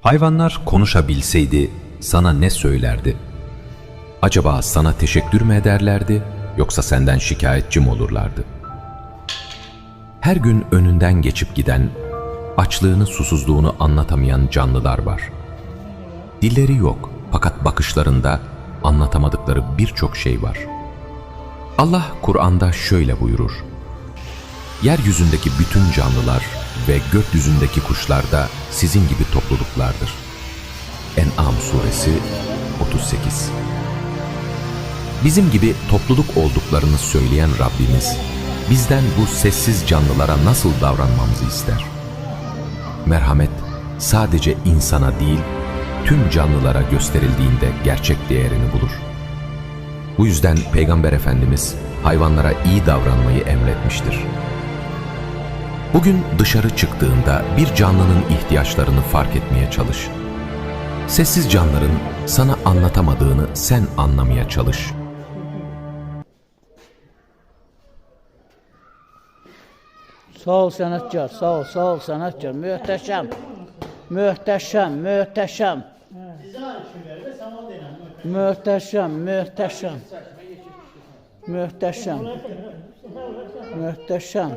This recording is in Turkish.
Hayvanlar konuşabilseydi sana ne söylerdi? Acaba sana teşekkür mü ederlerdi yoksa senden şikayetçi mi olurlardı? Her gün önünden geçip giden, açlığını susuzluğunu anlatamayan canlılar var. Dilleri yok fakat bakışlarında anlatamadıkları birçok şey var. Allah Kur'an'da şöyle buyurur: yeryüzündeki bütün canlılar ve gökyüzündeki kuşlar da sizin gibi topluluklardır. En'am suresi 38. Bizim gibi topluluk olduklarını söyleyen Rabbimiz, bizden bu sessiz canlılara nasıl davranmamızı ister? Merhamet sadece insana değil, tüm canlılara gösterildiğinde gerçek değerini bulur. Bu yüzden Peygamber Efendimiz hayvanlara iyi davranmayı emretmiştir. Bugün dışarı çıktığında bir canlının ihtiyaçlarını fark etmeye çalış. Sessiz canlıların sana anlatamadığını sen anlamaya çalış. Sağ ol sanatkar, sağ ol sanatkar. Möhtəşəm, möhtəşəm, möhtəşəm. Möhtəşəm, möhtəşəm. Möhtəşəm, möhtəşəm.